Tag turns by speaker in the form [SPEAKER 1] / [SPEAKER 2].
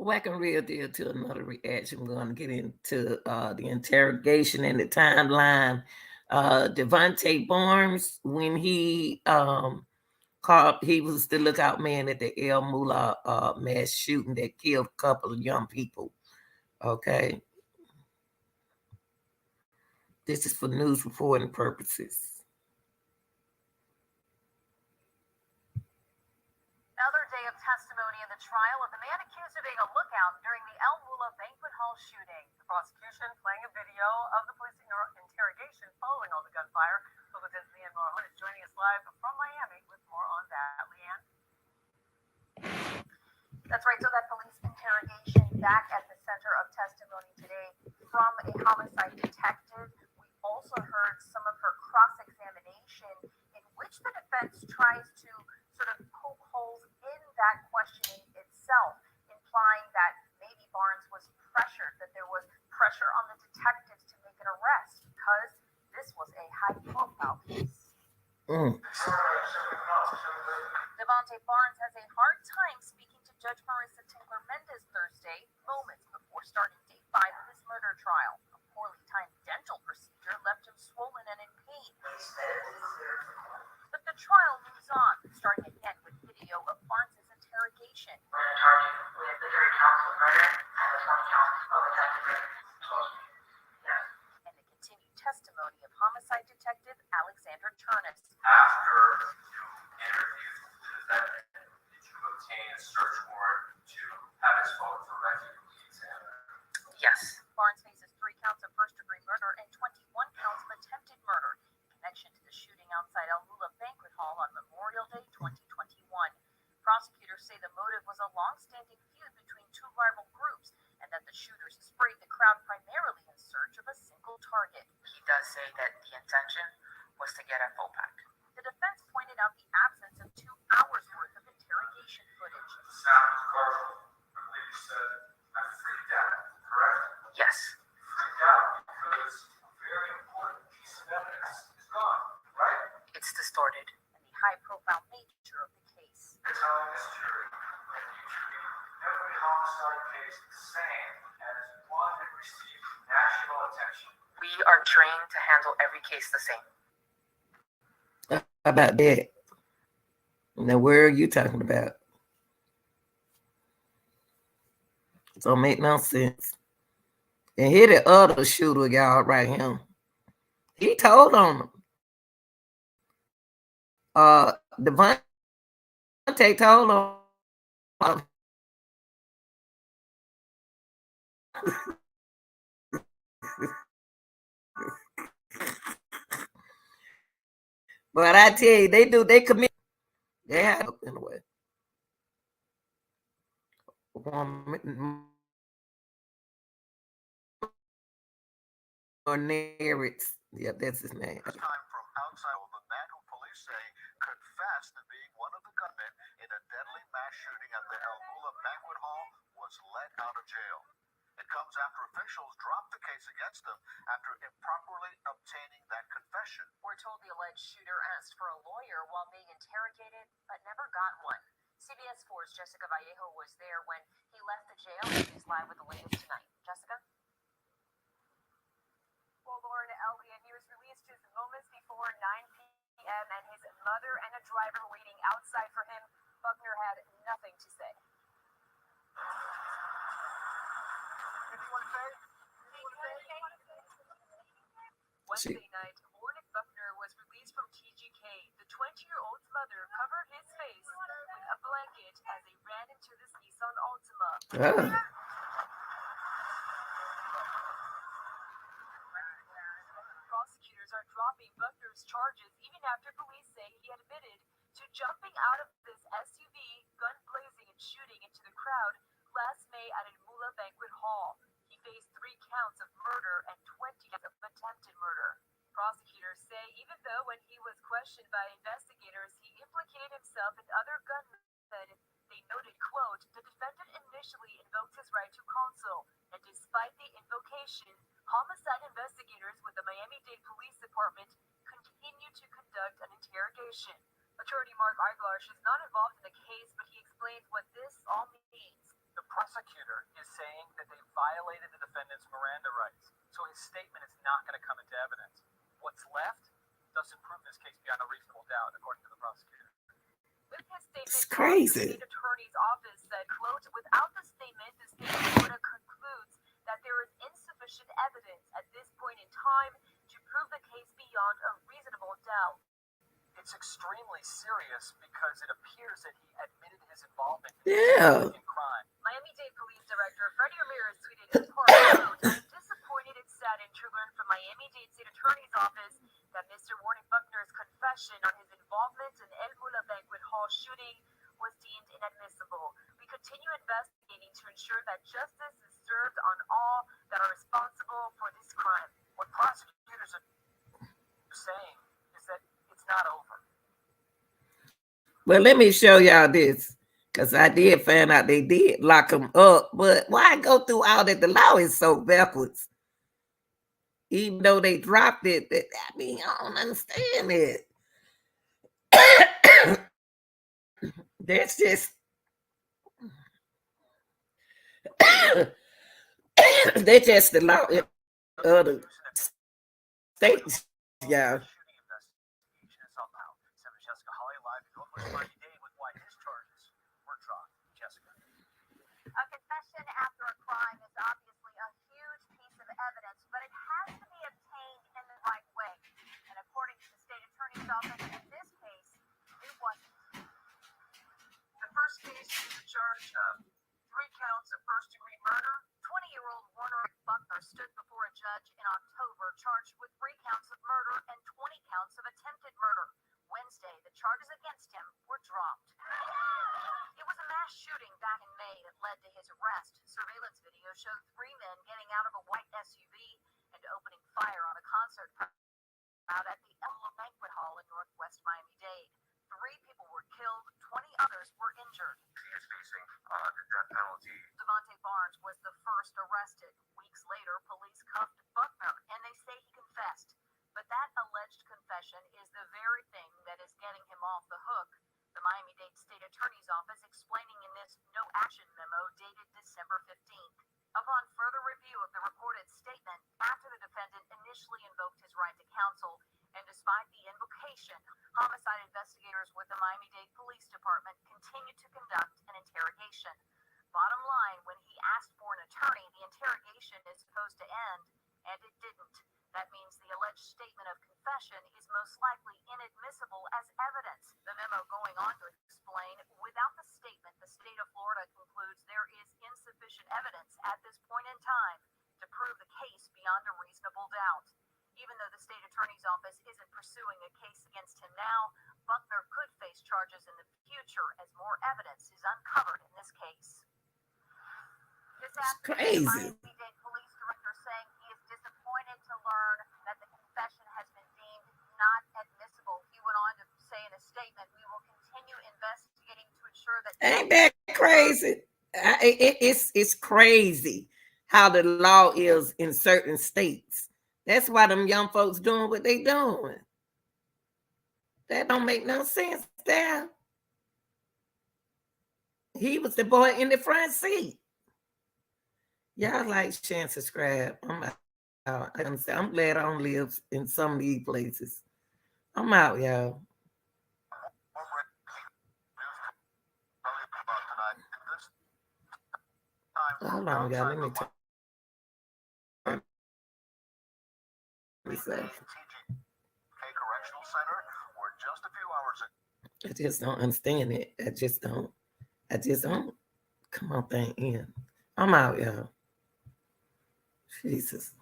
[SPEAKER 1] Whacking real deal to another reaction. We're going to get into the interrogation and the timeline. Devontae Barnes, when he was the lookout man at the El Mula mass shooting that killed a couple of young people. Okay, this is for news reporting purposes.
[SPEAKER 2] Another day of testimony in the trial of the man accused of being a lookout during the El Mula banquet hall shooting. The prosecution playing a video of the police interrogation following all the gunfire. Local 10's Leanne Morrison is joining us live from Miami with more on that. Leanne? That's right. So that police interrogation back at the center of testimony today from a homicide detective. We also heard some of her cross-examination in which the defense tries to sort of poke holes in that questioning itself, implying that maybe Barnes was pressured, that there was pressure on the detectives to make an arrest because this was a high-profile case. Devontae Barnes has a hard time speaking to Judge Marissa Tinkler Mendez Thursday, moments before starting day 5 of his murder trial. A poorly timed dental procedure left him swollen and in pain. But the trial moves on, starting again with video of Barnes' interrogation.
[SPEAKER 3] We're in charge with the 3 counts of murder and the 20 counts of attempted murder. Yes.
[SPEAKER 2] And the continued testimony of homicide detective Alexander Turnus.
[SPEAKER 4] After you interviewed the defendant, did you obtain a search warrant to have his phone forensically examined?
[SPEAKER 2] Yes. Barnes faces 3 counts of first-degree murder and 21 counts of attempted murder in connection to the shooting outside El Mula Banquet Hall on Memorial Day 2021. Prosecutors say the motive was a long-standing feud between 2 rival groups and that the shooters sprayed the crowd primarily in search of a single target.
[SPEAKER 5] He does say that the intention was to get a full pack.
[SPEAKER 2] The defense pointed out the absence of 2 hours worth of interrogation footage.
[SPEAKER 4] The sound was garbled. I believe you said I freaked out, correct?
[SPEAKER 5] Yes.
[SPEAKER 4] You freaked out because a very important piece of evidence is gone, right?
[SPEAKER 5] It's distorted.
[SPEAKER 2] And the high-profile nature of the case.
[SPEAKER 4] You're telling this jury that you treat every homicide case the same as one that received national attention.
[SPEAKER 5] We are trained to handle every case the same.
[SPEAKER 1] How about that? Now, where are you talking about? It don't make no sense. And here the other shooter, y'all, right here. He told on him. Devontae told on him. But I tell you, they commit. They have anyway. Warneric. Yep, that's his name.
[SPEAKER 6] This time from outside, the man who police say confessed to being one of the gunmen in a deadly mass shooting at the El Mula Banquet Hall was let out of jail. It comes after officials dropped the case against him after improperly obtaining that confession.
[SPEAKER 2] We're told the alleged shooter asked for a lawyer while being interrogated, but never got one. CBS 4's Jessica Vallejo was there when he left the jail, and she's live with the latest tonight. Jessica? Well, Lauren Elliott, he was released just moments before 9 p.m., and his mother and a driver waiting outside for him. Buckner had nothing to say. Wednesday night, Warneric Buckner was released from TGK. The 20-year-old's mother covered his face with a blanket as they ran into this Nissan Altima. Prosecutors are dropping Buckner's charges even after police say he admitted to jumping out of this SUV, gun blazing and shooting into the crowd last May at El Mula Banquet Hall. He faced 3 counts of murder and 20 counts of attempted murder. Prosecutors say even though when he was questioned by investigators, he implicated himself and other gunmen, they noted, quote, the defendant initially invoked his right to counsel, and despite the invocation, homicide investigators with the Miami-Dade Police Department continue to conduct an interrogation. Attorney Mark Eiglarsh is not involved in the case, but he explains what this all means.
[SPEAKER 7] The prosecutor is saying that they violated the defendant's Miranda rights, so his statement is not going to come into evidence. What's left doesn't prove this case beyond a reasonable doubt, according to the prosecutor.
[SPEAKER 2] With his statement,
[SPEAKER 1] It's
[SPEAKER 2] the
[SPEAKER 1] crazy.
[SPEAKER 2] state attorney's office said, quote, without the statement, the state of Florida concludes that there is insufficient evidence at this point in time to prove the case beyond a reasonable doubt.
[SPEAKER 7] It's extremely serious because it appears that he admitted his involvement
[SPEAKER 1] Yeah.
[SPEAKER 7] in crime.
[SPEAKER 2] Miami-Dade Police Director Freddie Ramirez tweeted his part, quote, I'm disappointed and saddened to learn from Miami-Dade State Attorney's Office that Mr. Warneric Buckner's confession on his involvement in El Mula Banquet Hall shooting was deemed inadmissible. We continue investigating to ensure that justice is served on all that are responsible for this crime.
[SPEAKER 7] What prosecutors are saying is that it's not over.
[SPEAKER 1] Well, let me show y'all this, because I did find out they did lock him up. But why go through all that? The law is so backwards. Even though they dropped it, I mean, I don't understand it. That's just they're just the law in other states, yeah.
[SPEAKER 7] Shooting investigation is up now. 7 Jessica Holly live in Northwest Miami-Dade with why his charges were dropped. Jessica.
[SPEAKER 2] A confession after a crime is obviously a huge piece of evidence, but it has to be obtained in the right way. And according to the state attorney's office, in this case, it wasn't.
[SPEAKER 7] The first case is a charge of 3 counts of first-degree murder.
[SPEAKER 2] 20-year-old Warneric Buckner stood before a judge in October charged with 3 counts of murder and 20 counts of attempted murder. Wednesday, the charges against him were dropped. It was a mass shooting back in May that led to his arrest. Surveillance video showed 3 men getting out of a white SUV and opening fire on a concert crowd at the El Mula Banquet Hall in Northwest Miami-Dade. 3 people were killed, 20 others were injured.
[SPEAKER 4] He is facing the death penalty.
[SPEAKER 2] Devontae Barnes was the first arrested. Weeks later, police cuffed Buckner, and they say he confessed. But that alleged confession is the very thing that is getting him off the hook. The Miami-Dade State Attorney's Office explaining in this no-action memo dated December 15th. Upon further review of the recorded statement, after the defendant initially invoked his right to counsel, and despite the invocation, homicide investigators with the Miami-Dade Police Department continued to conduct an interrogation. Bottom line, when he asked for an attorney, the interrogation is supposed to end, and it didn't. That means the alleged statement of confession is most likely inadmissible as evidence. The memo going on to explain, without the statement, the state of Florida concludes there is insufficient evidence at this point in time to prove the case beyond a reasonable doubt. Even though the state attorney's office isn't pursuing a case against him now, Buckner could face charges in the future as more evidence is uncovered in this case. This afternoon,
[SPEAKER 1] Crazy.
[SPEAKER 2] Miami-Dade Police Director saying he is disappointed to learn that the confession has been deemed not admissible. He went on to say in a statement, we will continue investigating to ensure that...
[SPEAKER 1] Ain't that crazy? It's crazy how the law is in certain states. That's why them young folks doing what they doing. That don't make no sense there. He was the boy in the front seat. Y'all like, share, and subscribe. I'm out. I'm glad I don't live in some of these places. I'm out, y'all. Hold on, y'all. Let me talk.
[SPEAKER 6] Correctional Center, where just a few hours ago.
[SPEAKER 1] I just don't understand it. I just don't. Come on, thing in. I'm out, y'all. Jesus.